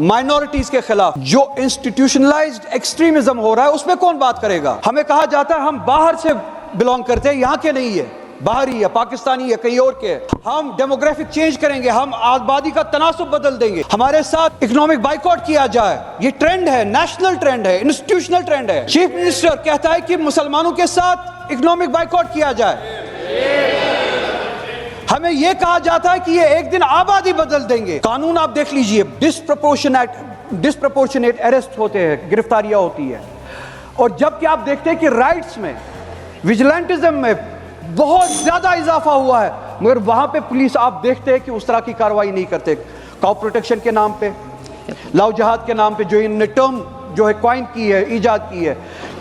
Minorities के खिलाफ जो इंस्टीट्यूशनलाइज्ड एक्सट्रीमिज्म हो रहा है उस पर कौन बात करेगा? हमें कहा जाता है हम बाहर से बिलोंग करते हैं, यहाँ के नहीं है, बाहरी है, पाकिस्तानी है, कहीं और के है। हम डेमोग्राफिक चेंज करेंगे, हम आबादी का तनासुब बदल देंगे, हमारे साथ इकोनॉमिक बाइकआउट किया जाए। ये ट्रेंड है, नेशनल ट्रेंड है, इंस्टीट्यूशनल ट्रेंड है। चीफ मिनिस्टर कहता है कि मुसलमानों के साथ इकोनॉमिक बाइकआउट किया जाए। हमें यह कहा जाता है कि ये एक दिन आबादी बदल देंगे। कानून आप देख लीजिए, डिस्प्रपोर्शनेट अरेस्ट होते हैं, गिरफ्तारियां होती है। और जबकि आप देखते हैं कि राइट्स में, विजिलेंटिज्म में बहुत ज्यादा इजाफा हुआ है, मगर वहां पे पुलिस आप देखते हैं कि उस तरह की कार्रवाई नहीं करते। काउ प्रोटेक्शन के नाम पे, लव जहाद के नाम पे जो इन्होंने टर्म जो है क्वाइन की है, ईजाद की है,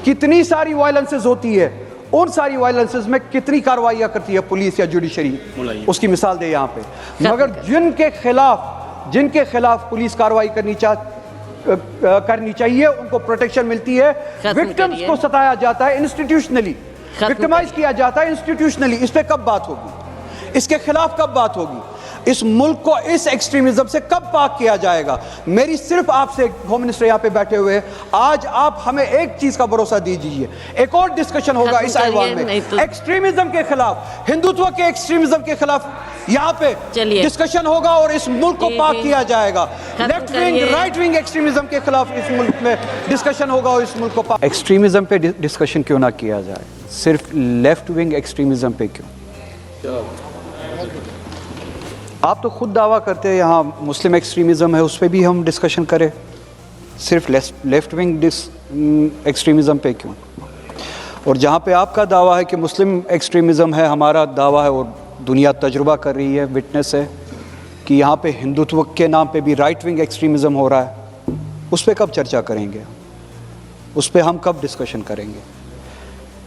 कितनी सारी वायलेंसेस होती है। उन सारी वायलेंसेस में कितनी कार्रवाइयां करती है पुलिस या जुडिशरी, उसकी मिसाल दे यहाँ पे। मगर जिनके खिलाफ पुलिस कार्रवाई करनी चाहिए, उनको प्रोटेक्शन मिलती है। विक्टिम्स को सताया जाता है इंस्टीट्यूशनली, विक्टिमाइज किया जाता है इंस्टीट्यूशनली। इस पे कब बात होगी? इसके खिलाफ कब बात होगी? इस मुल्क को इस एक्सट्रीमिज्म से कब पाक किया जाएगा? मेरी सिर्फ आपसे, होम मिनिस्टर यहाँ पे बैठे हुए, आज आप हमें एक चीज का भरोसा दीजिए, एक और डिस्कशन होगा इस ऐवान में एक्सट्रीमिज्म के खिलाफ, हिंदुत्व के एक्सट्रीमिज्म के खिलाफ यहाँ पे डिस्कशन होगा और इस मुल्क को पाक किया जाएगा। Left wing, right wing extremism के खिलाफ इस मुल्क में डिस्कशन होगा और इस मुल्क को पाक। एक्सट्रीमिज्म पे डिस्कशन क्यों ना किया जाए, सिर्फ लेफ्ट विंग एक्सट्रीमिज्म पे क्यों? आप तो खुद दावा करते हैं यहाँ मुस्लिम एक्सट्रीमिज्म है, उस पर भी हम डिस्कशन करें, सिर्फ लेफ्ट विंग एक्सट्रीमिज्म पे क्यों? और जहाँ पे आपका दावा है कि मुस्लिम एक्सट्रीमिज्म है, हमारा दावा है और दुनिया तजुर्बा कर रही है, विटनेस है कि यहाँ पे हिंदुत्व के नाम पे भी राइट विंग एक्सट्रीमिज्म हो रहा है, उस पर कब चर्चा करेंगे? उस पर हम कब डिस्कशन करेंगे?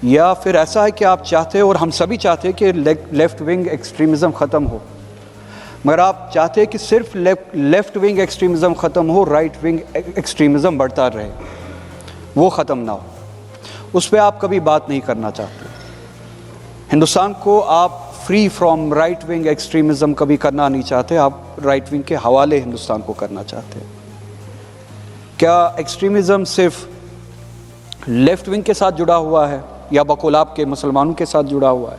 या फिर ऐसा है कि आप चाहते हैं और हम सभी चाहते हैं कि लेफ्ट विंग एक्सट्रीमिज्म ख़त्म हो, मगर आप चाहते हैं कि सिर्फ लेफ्ट विंग एक्सट्रीमिज्म ख़त्म हो, राइट विंग एक्सट्रीमिज्म बढ़ता रहे, वो ख़त्म ना हो, उस पर आप कभी बात नहीं करना चाहते। हिंदुस्तान को आप free from right wing extremism कभी करना नहीं चाहते, आप राइट विंग के हवाले हिंदुस्तान को करना चाहते हैं। क्या एक्सट्रीमिज्म सिर्फ लेफ्ट विंग के साथ जुड़ा हुआ है या बकौल आपके मुसलमानों के साथ जुड़ा हुआ है?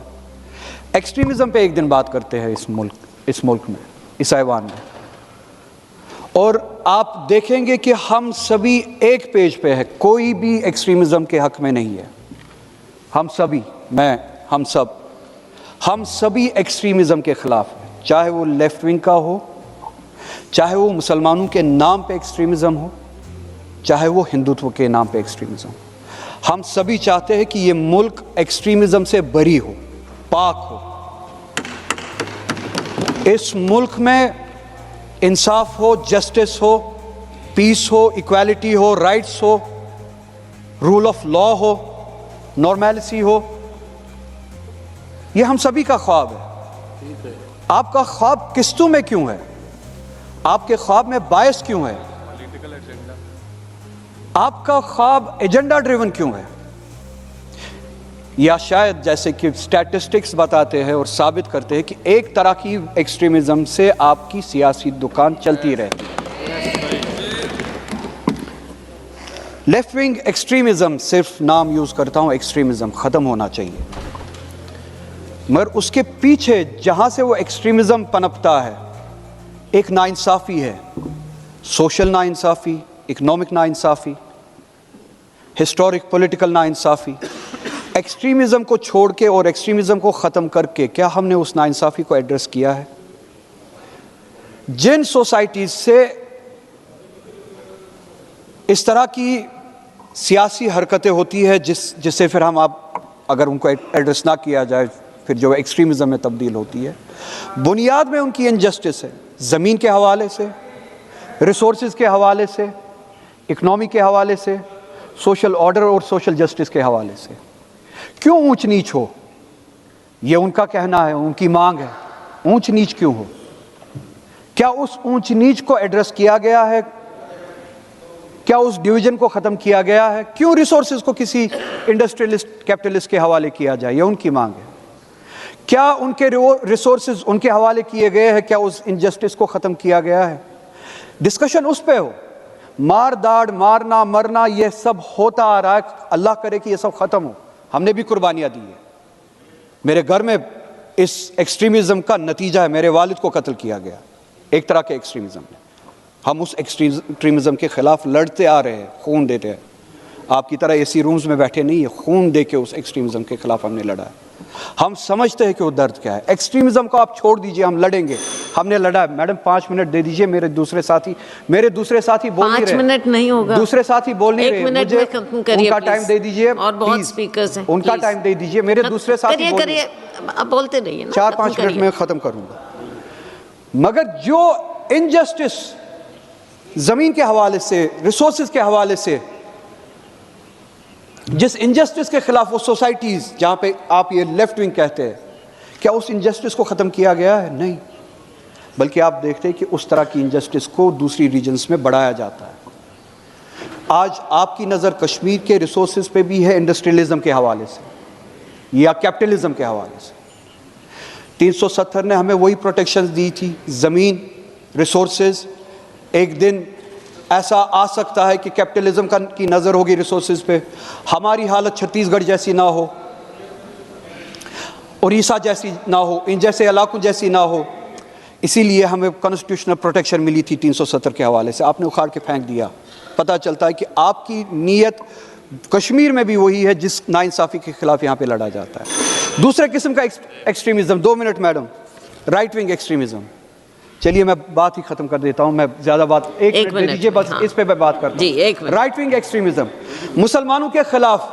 एक्सट्रीमिज्म पे एक दिन बात करते हैं इस मुल्क में, इस ऐवान में, और आप देखेंगे कि हम सभी एक पेज पे है, कोई भी एक्सट्रीमिज्म के हक में नहीं है। हम सभी, हम सभी एक्सट्रीमिज्म के खिलाफ हैं, चाहे वो लेफ्ट विंग का हो, चाहे वो मुसलमानों के नाम पे एक्सट्रीमिज्म हो, चाहे वो हिंदुत्व के नाम पे एक्सट्रीमिज्म। हम सभी चाहते हैं कि ये मुल्क एक्सट्रीमिज्म से बरी हो, पाक हो, इस मुल्क में इंसाफ हो, जस्टिस हो, पीस हो, इक्वालिटी हो, राइट्स हो, रूल ऑफ लॉ हो, नॉर्मेलिटी हो। ये हम सभी का ख्वाब है। आपका ख्वाब किस्तों में क्यों है? आपके ख्वाब में बायस क्यों है? आपका ख्वाब एजेंडा ड्रिवन क्यों है? या शायद जैसे कि स्टैटिस्टिक्स बताते हैं और साबित करते हैं कि एक तरह की एक्सट्रीमिज्म से आपकी सियासी दुकान चलती रहती है। लेफ्ट विंग एक्सट्रीमिज्म, सिर्फ नाम यूज करता हूं, एक्सट्रीमिज्म खत्म होना चाहिए, मगर उसके पीछे जहां से वो एक्सट्रीमिज्म पनपता है, एक नाइंसाफी है, सोशल नाइंसाफी, इकोनॉमिक नाइंसाफी, हिस्टोरिक पॉलिटिकल नाइंसाफी। एक्सट्रीमिज्म को छोड़ के और एक्सट्रीमिज्म को ख़त्म करके क्या हमने उस नाइंसाफ़ी को एड्रेस किया है? जिन सोसाइटीज़ से इस तरह की सियासी हरकतें होती है जिससे फिर हम अगर उनको एड्रेस ना किया जाए, फिर जो एक्सट्रीमिज्म में तब्दील होती है, बुनियाद में उनकी इनजस्टिस है, ज़मीन के हवाले से, रिसोर्सेज के हवाले से, इकनॉमी के हवाले से, सोशल ऑर्डर और सोशल जस्टिस के हवाले से। क्यों ऊंच नीच हो? ये उनका कहना है, उनकी मांग है, ऊंच नीच क्यों हो? क्या उस ऊंच नीच को एड्रेस किया गया है? क्या उस डिवीजन को ख़त्म किया गया है? क्यों रिसोर्सेज को किसी इंडस्ट्रियलिस्ट कैपिटलिस्ट के हवाले किया जाए? ये उनकी मांग है। क्या उनके रिसोर्सेज उनके हवाले किए गए हैं? क्या उस इनजस्टिस को ख़त्म किया गया है? डिस्कशन उस पे हो। मार दाड़, मारना मरना, ये सब होता आ रहा है। अल्लाह करे कि ये सब ख़त्म हो। हमने भी कुर्बानियाँ दी है। मेरे घर में इस एक्सट्रीमिज़म का नतीजा है, मेरे वालिद को कत्ल किया गया एक तरह के एक्सट्रीमिज़म ने। हम उस एक्सट्रीमिज़म के ख़िलाफ़ लड़ते आ रहे हैं, खून देते हैं। आपकी तरह एसी रूम्स में बैठे नहीं है, खून दे के उस एक्सट्रीमिज़म के ख़िलाफ़ हमने लड़ा है। हम समझते हैं कि वो दर्द क्या है। एक्सट्रीमिज़म को आप छोड़ दीजिए, हम लड़ेंगे, हमने लड़ा है। मैडम 5 मिनट दे दीजिए, मेरे दूसरे साथी बोल नहीं रहे। 5 मिनट नहीं होगा, दूसरे साथी बोल नहीं रहे, 1 मिनट में खत्म करिए, उनका टाइम दे दीजिए। और बहुत स्पीकर्स हैं, उनका टाइम दे दीजिए, मेरे दूसरे साथी करिए, आप बोलते रहिए ना, 4-5 मिनट में ख़त्म करूँगा। मगर जो इनजस्टिस ज़मीन के हवाले से, रिसोर्सेज के हवाले से, जिस इनजस्टिस के खिलाफ वो सोसाइटीज़ जहाँ पे आप ये लेफ्ट विंग कहते हैं, क्या उस इनजस्टिस को ख़त्म किया गया है? नहीं, बल्कि आप देखते हैं कि उस तरह की इनजस्टिस को दूसरी रीजन्स में बढ़ाया जाता है। आज आपकी नज़र कश्मीर के रिसोर्सेज पे भी है, इंडस्ट्रियलिज्म के हवाले से या कैपिटलिज्म के हवाले से। 370 ने हमें वही प्रोटेक्शन दी थी, ज़मीन, रिसोर्सेज। एक दिन ऐसा आ सकता है कि कैपिटलिज्म की नज़र होगी रिसोर्सेज पे, हमारी हालत छत्तीसगढ़ जैसी ना हो, उड़ीसा जैसी ना हो, इन जैसे इलाकों जैसी ना हो। इसीलिए हमें कॉन्स्टिट्यूशनल प्रोटेक्शन मिली थी 370 के हवाले से। आपने उखाड़ के फेंक दिया। पता चलता है कि आपकी नीयत कश्मीर में भी वही है जिस नाइंसाफ़ी के खिलाफ यहाँ पे लड़ा जाता है। दूसरे किस्म का extremism, 2 minute madam, right wing extremism. चलिए मैं बात ही खत्म कर देता हूं, मैं ज्यादा बात, एक मिनट दे दीजिए बस, हाँ। इस पे मैं बात करता हूं। जी, 1 मिनट। राइट विंग एक्सट्रीमिज्म, मुसलमानों के खिलाफ